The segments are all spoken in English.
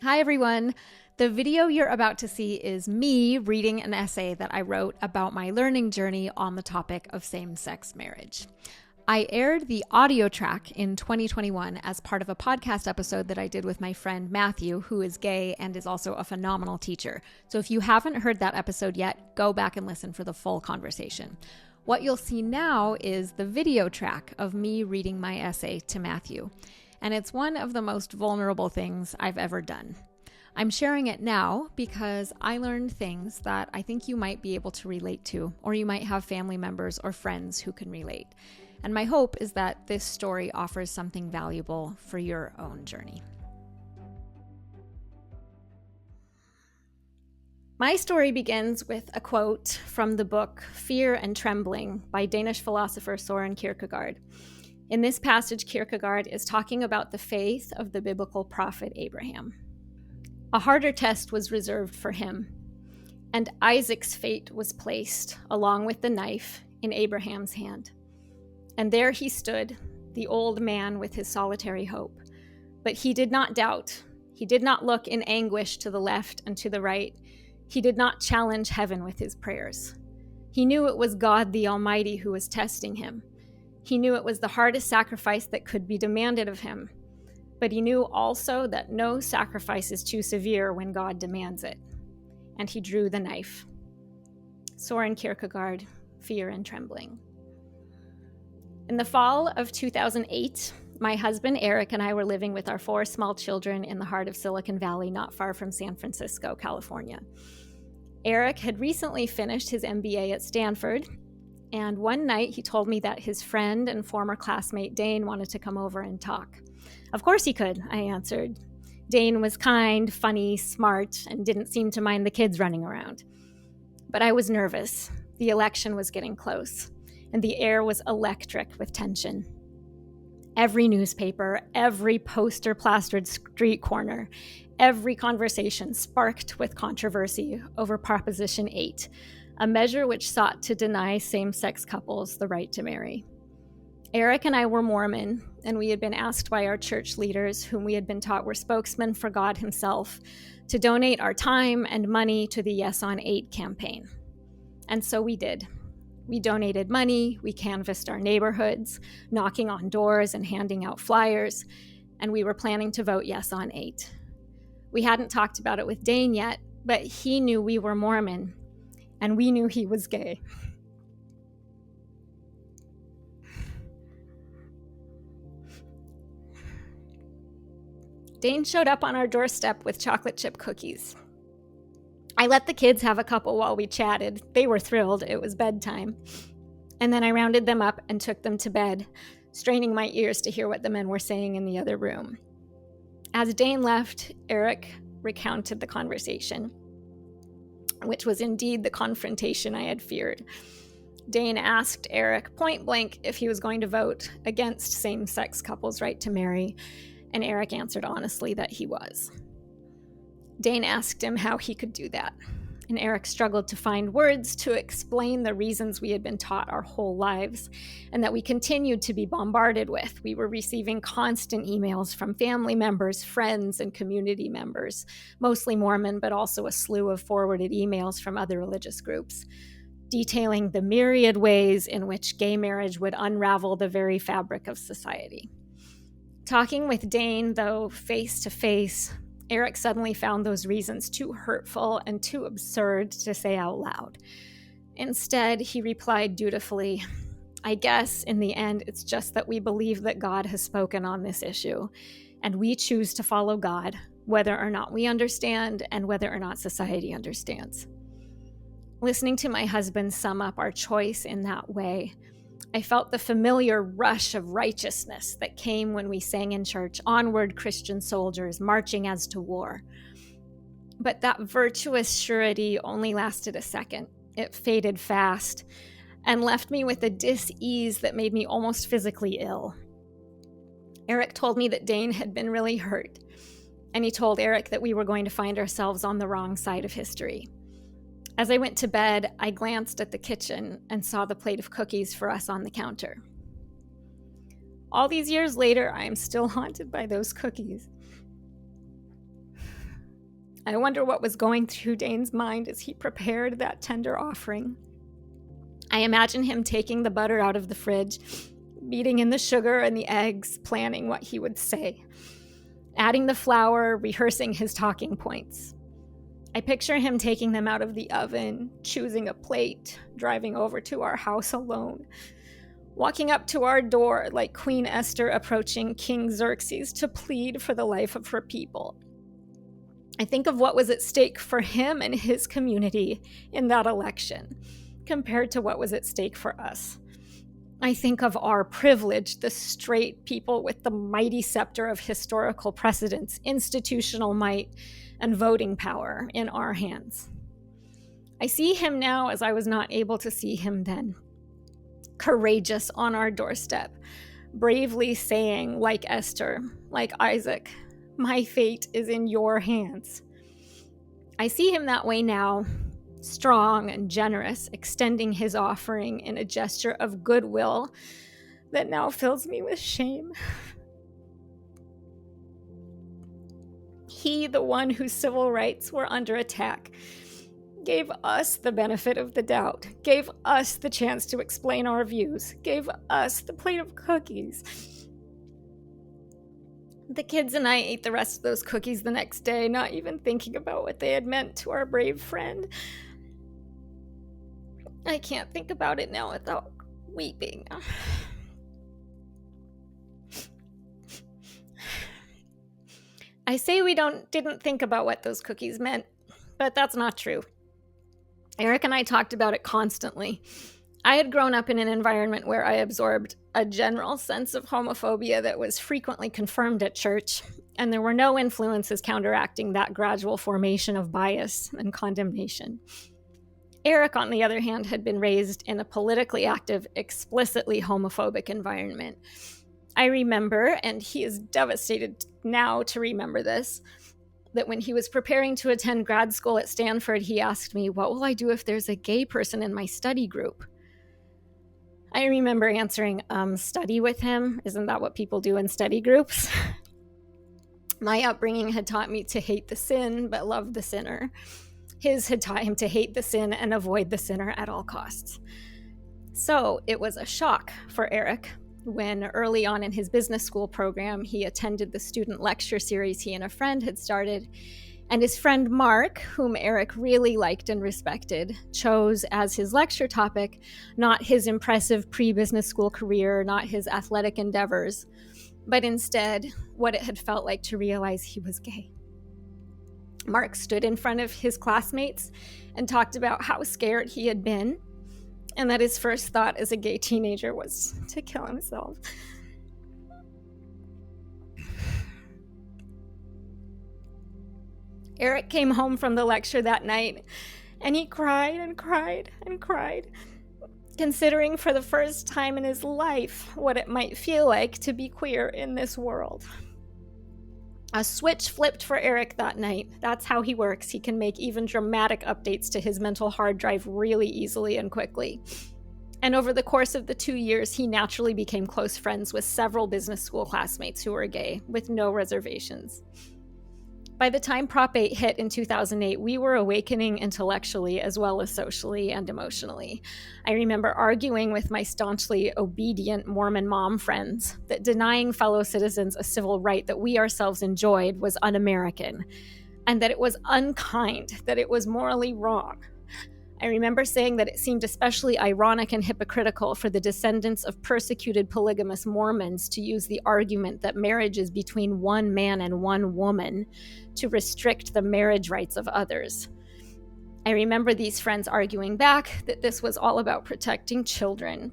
Hi, everyone. The video you're about to see is me reading an essay that I wrote about my learning journey on the topic of same-sex marriage. I aired the audio track in 2021 as part of a podcast episode that I did with my friend Matthew, who is gay and is also a phenomenal teacher. So if you haven't heard that episode yet, go back and listen for the full conversation. What you'll see now is the video track of me reading my essay to Matthew. And it's one of the most vulnerable things I've ever done. I'm sharing it now because I learned things that I think you might be able to relate to, or you might have family members or friends who can relate. And my hope is that this story offers something valuable for your own journey. My story begins with a quote from the book Fear and Trembling by Danish philosopher Søren Kierkegaard. In this passage, Kierkegaard is talking about the faith of the biblical prophet Abraham. A harder test was reserved for him, and Isaac's fate was placed, along with the knife, in Abraham's hand. And there he stood, the old man with his solitary hope. But he did not doubt. He did not look in anguish to the left and to the right. He did not challenge heaven with his prayers. He knew it was God the Almighty who was testing him. He knew it was the hardest sacrifice that could be demanded of him. But he knew also that no sacrifice is too severe when God demands it. And he drew the knife. Søren Kierkegaard, Fear and Trembling. In the fall of 2008, my husband Eric and I were living with our 4 small children in the heart of Silicon Valley, not far from San Francisco, California. Eric had recently finished his MBA at Stanford, and one night he told me that his friend and former classmate Dane wanted to come over and talk. Of course he could, I answered. Dane was kind, funny, smart, and didn't seem to mind the kids running around. But I was nervous. The election was getting close, and the air was electric with tension. Every newspaper, every poster plastered street corner, every conversation sparked with controversy over Proposition 8, a measure which sought to deny same-sex couples the right to marry. Eric and I were Mormon, and we had been asked by our church leaders, whom we had been taught were spokesmen for God himself, to donate our time and money to the Yes on 8 campaign. And so we did. We donated money, we canvassed our neighborhoods, knocking on doors and handing out flyers, and we were planning to vote yes on 8. We hadn't talked about it with Dane yet, but he knew we were Mormon, and we knew he was gay. Dane showed up on our doorstep with chocolate chip cookies. I let the kids have a couple while we chatted. They were thrilled. It was bedtime. And then I rounded them up and took them to bed, straining my ears to hear what the men were saying in the other room. As Dane left, Eric recounted the conversation, which was indeed the confrontation I had feared. Dane asked Eric point blank if he was going to vote against same-sex couples' right to marry, and Eric answered honestly that he was. Dane asked him how he could do that, and Eric struggled to find words to explain the reasons we had been taught our whole lives and that we continued to be bombarded with. We were receiving constant emails from family members, friends, and community members, mostly Mormon, but also a slew of forwarded emails from other religious groups, detailing the myriad ways in which gay marriage would unravel the very fabric of society. Talking with Dane, though, face to face, Eric suddenly found those reasons too hurtful and too absurd to say out loud. Instead, he replied dutifully, I guess in the end, it's just that we believe that God has spoken on this issue, and we choose to follow God, whether or not we understand and whether or not society understands. Listening to my husband sum up our choice in that way, I felt the familiar rush of righteousness that came when we sang in church, "Onward, Christian soldiers, marching as to war." But that virtuous surety only lasted a second. It faded fast and left me with a dis-ease that made me almost physically ill. Eric told me that Dane had been really hurt, and he told Eric that we were going to find ourselves on the wrong side of history. As I went to bed, I glanced at the kitchen and saw the plate of cookies for us on the counter. All these years later, I am still haunted by those cookies. I wonder what was going through Dane's mind as he prepared that tender offering. I imagine him taking the butter out of the fridge, beating in the sugar and the eggs, planning what he would say, adding the flour, rehearsing his talking points. I picture him taking them out of the oven, choosing a plate, driving over to our house alone, walking up to our door like Queen Esther approaching King Xerxes to plead for the life of her people. I think of what was at stake for him and his community in that election, compared to what was at stake for us. I think of our privilege, the straight people with the mighty scepter of historical precedents, institutional might, and voting power in our hands. I see him now as I was not able to see him then. Courageous on our doorstep, bravely saying, like Esther, like Isaac, my fate is in your hands. I see him that way now, strong and generous, extending his offering in a gesture of goodwill that now fills me with shame. He, the one whose civil rights were under attack, gave us the benefit of the doubt, gave us the chance to explain our views, gave us the plate of cookies. The kids and I ate the rest of those cookies the next day, not even thinking about what they had meant to our brave friend. I can't think about it now without weeping. I say we didn't think about what those cookies meant, but that's not true. Eric and I talked about it constantly. I had grown up in an environment where I absorbed a general sense of homophobia that was frequently confirmed at church, and there were no influences counteracting that gradual formation of bias and condemnation. Eric, on the other hand, had been raised in a politically active, explicitly homophobic environment. I remember, and he is devastated now to remember this, that when he was preparing to attend grad school at Stanford, he asked me, "What will I do if there's a gay person in my study group?" I remember answering, study with him? Isn't that what people do in study groups? My upbringing had taught me to hate the sin, but love the sinner. His had taught him to hate the sin and avoid the sinner at all costs. So it was a shock for Eric when early on in his business school program, he attended the student lecture series he and a friend had started. And his friend Mark, whom Eric really liked and respected, chose as his lecture topic not his impressive pre-business school career, not his athletic endeavors, but instead what it had felt like to realize he was gay. Mark stood in front of his classmates and talked about how scared he had been, and that his first thought as a gay teenager was to kill himself. Eric came home from the lecture that night, and he cried and cried and cried, considering for the first time in his life what it might feel like to be queer in this world. A switch flipped for Eric that night. That's how he works. He can make even dramatic updates to his mental hard drive really easily and quickly. And over the course of the 2 years, he naturally became close friends with several business school classmates who were gay, with no reservations. By the time Prop 8 hit in 2008, we were awakening intellectually as well as socially and emotionally. I remember arguing with my staunchly obedient Mormon mom friends that denying fellow citizens a civil right that we ourselves enjoyed was un-American, and that it was unkind, that it was morally wrong. I remember saying that it seemed especially ironic and hypocritical for the descendants of persecuted polygamous Mormons to use the argument that marriage is between one man and one woman to restrict the marriage rights of others. I remember these friends arguing back that this was all about protecting children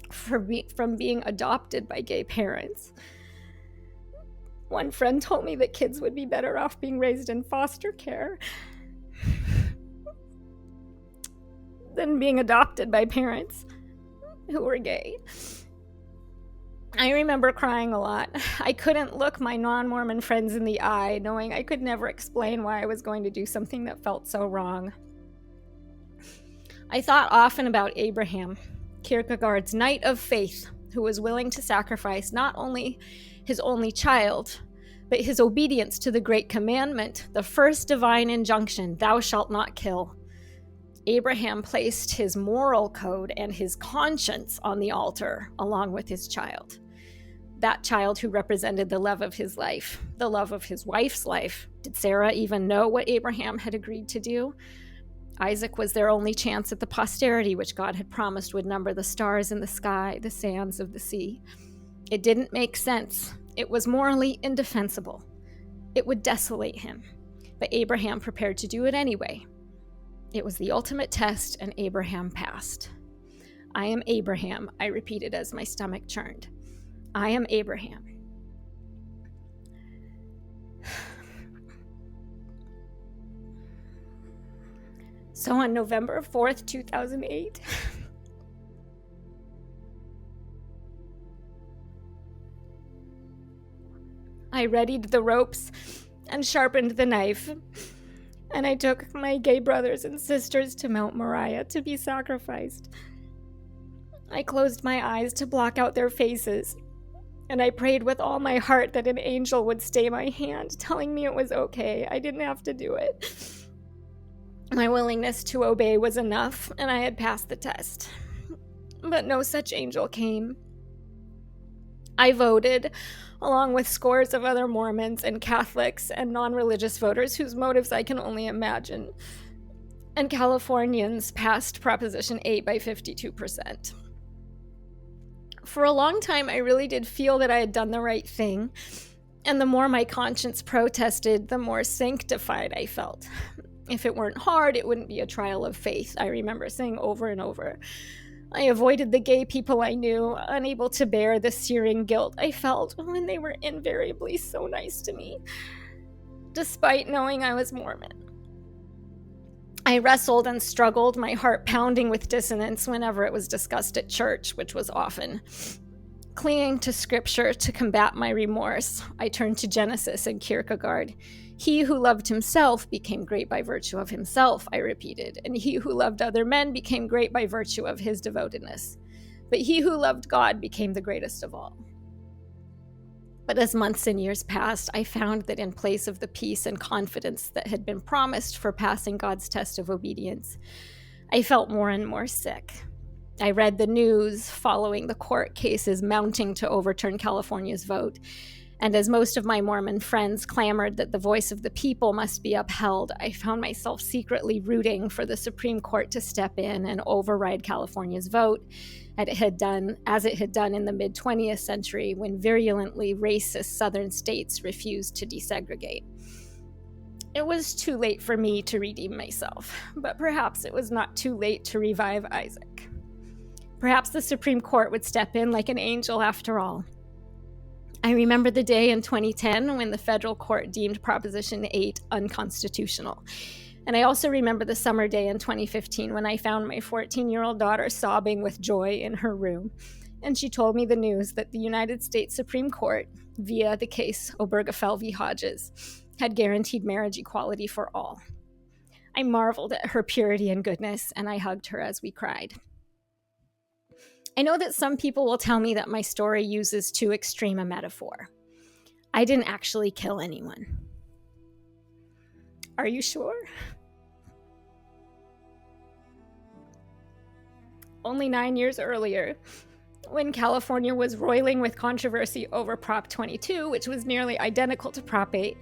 from being adopted by gay parents. One friend told me that kids would be better off being raised in foster care than being adopted by parents who were gay. I remember crying a lot. I couldn't look my non-Mormon friends in the eye, knowing I could never explain why I was going to do something that felt so wrong. I thought often about Abraham, Kierkegaard's knight of faith, who was willing to sacrifice not only his only child, but his obedience to the great commandment, the first divine injunction, thou shalt not kill. Abraham placed his moral code and his conscience on the altar along with his child. That child who represented the love of his life, the love of his wife's life. Did Sarah even know what Abraham had agreed to do? Isaac was their only chance at the posterity which God had promised would number the stars in the sky, the sands of the sea. It didn't make sense. It was morally indefensible. It would desolate him. But Abraham prepared to do it anyway. It was the ultimate test, and Abraham passed. I am Abraham, I repeated as my stomach churned. I am Abraham. So on November 4th, 2008, I readied the ropes and sharpened the knife, and I took my gay brothers and sisters to Mount Moriah to be sacrificed. I closed my eyes to block out their faces, and I prayed with all my heart that an angel would stay my hand, telling me it was okay, I didn't have to do it. My willingness to obey was enough, and I had passed the test. But no such angel came. I voted, along with scores of other Mormons and Catholics and non-religious voters whose motives I can only imagine. And Californians passed Proposition 8 by 52%. For a long time, I really did feel that I had done the right thing, and the more my conscience protested, the more sanctified I felt. If it weren't hard, it wouldn't be a trial of faith, I remember saying over and over. I avoided the gay people I knew, unable to bear the searing guilt I felt when they were invariably so nice to me, despite knowing I was Mormon. I wrestled and struggled, my heart pounding with dissonance whenever it was discussed at church, which was often. Clinging to scripture to combat my remorse, I turned to Genesis and Kierkegaard. He who loved himself became great by virtue of himself, I repeated, and he who loved other men became great by virtue of his devotedness. But he who loved God became the greatest of all. But as months and years passed, I found that in place of the peace and confidence that had been promised for passing God's test of obedience, I felt more and more sick. I read the news following the court cases mounting to overturn California's vote, and as most of my Mormon friends clamored that the voice of the people must be upheld, I found myself secretly rooting for the Supreme Court to step in and override California's vote, as it had done in the mid-20th century when virulently racist southern states refused to desegregate. It was too late for me to redeem myself, but perhaps it was not too late to revive Isaac. Perhaps the Supreme Court would step in like an angel after all. I remember the day in 2010 when the federal court deemed Proposition 8 unconstitutional. And I also remember the summer day in 2015 when I found my 14-year-old daughter sobbing with joy in her room. And she told me the news that the United States Supreme Court, via the case Obergefell v. Hodges, had guaranteed marriage equality for all. I marveled at her purity and goodness, and I hugged her as we cried. I know that some people will tell me that my story uses too extreme a metaphor. I didn't actually kill anyone. Are you sure? Only 9 years earlier, when California was roiling with controversy over Prop 22, which was nearly identical to Prop 8,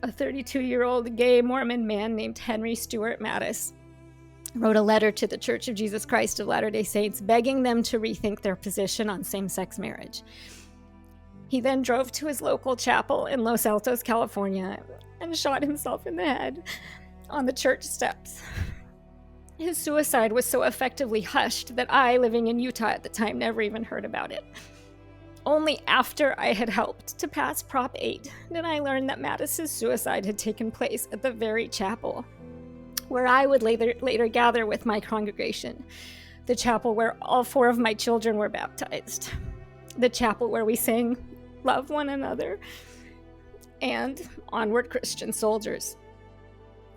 a 32-year-old gay Mormon man named Henry Stewart Mattis wrote a letter to the Church of Jesus Christ of Latter-day Saints begging them to rethink their position on same-sex marriage. He then drove to his local chapel in Los Altos, California, and shot himself in the head on the church steps. His suicide was so effectively hushed that I, living in Utah at the time, never even heard about it. Only after I had helped to pass Prop 8 did I learn that Mattis's suicide had taken place at the very chapel where I would later gather with my congregation, the chapel where all 4 of my children were baptized, the chapel where we sang "Love One Another" and "Onward Christian Soldiers,"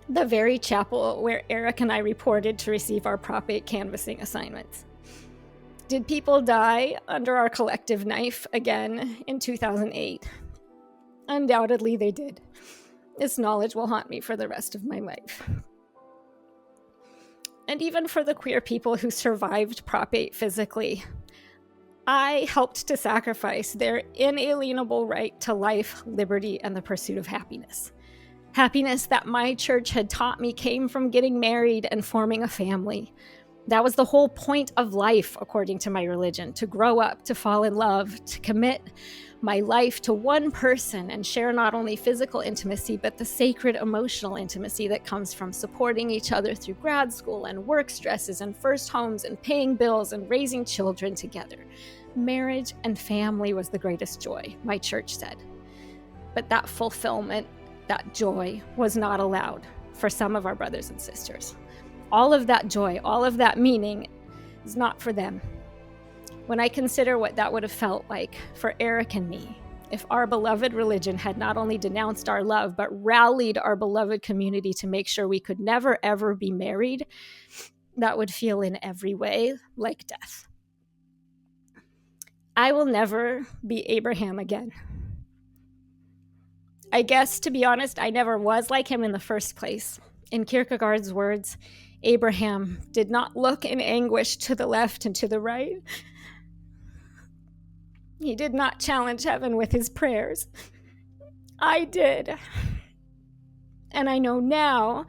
the very chapel where Eric and I reported to receive our Prop 8 canvassing assignments. Did people die under our collective knife again in 2008? Undoubtedly, they did. This knowledge will haunt me for the rest of my life. And even for the queer people who survived Prop 8 physically, I helped to sacrifice their inalienable right to life, liberty, and the pursuit of happiness. Happiness that my church had taught me came from getting married and forming a family. That was the whole point of life, according to my religion, to grow up, to fall in love, to commit my life to one person and share not only physical intimacy, but the sacred emotional intimacy that comes from supporting each other through grad school and work stresses and first homes and paying bills and raising children together. Marriage and family was the greatest joy, my church said. But that fulfillment, that joy, was not allowed for some of our brothers and sisters. All of that joy, all of that meaning is not for them. When I consider what that would have felt like for Eric and me, if our beloved religion had not only denounced our love, but rallied our beloved community to make sure we could never, ever be married, that would feel in every way like death. I will never be Abraham again. I guess, to be honest, I never was like him in the first place. In Kierkegaard's words, Abraham did not look in anguish to the left and to the right. He did not challenge heaven with his prayers. I did. And I know now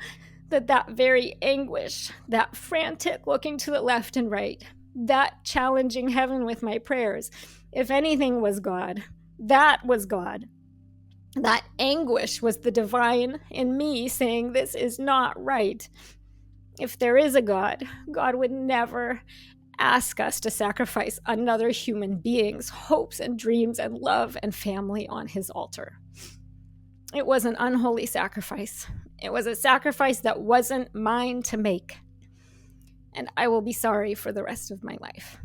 that that very anguish, that frantic looking to the left and right, that challenging heaven with my prayers, if anything was God, that was God. That anguish was the divine in me saying, this is not right. If there is a God, God would never ask us to sacrifice another human being's hopes and dreams and love and family on his altar. It was an unholy sacrifice. It was a sacrifice that wasn't mine to make. And I will be sorry for the rest of my life.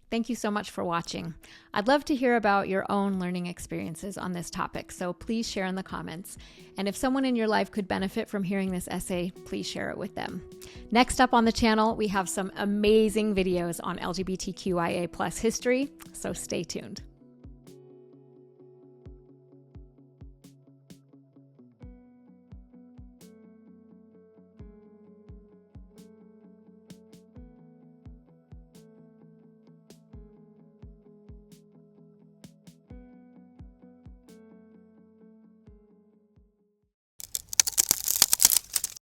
Thank you so much for watching. I'd love to hear about your own learning experiences on this topic, so please share in the comments. And if someone in your life could benefit from hearing this essay, please share it with them. Next up on the channel, we have some amazing videos on LGBTQIA+ history, so stay tuned.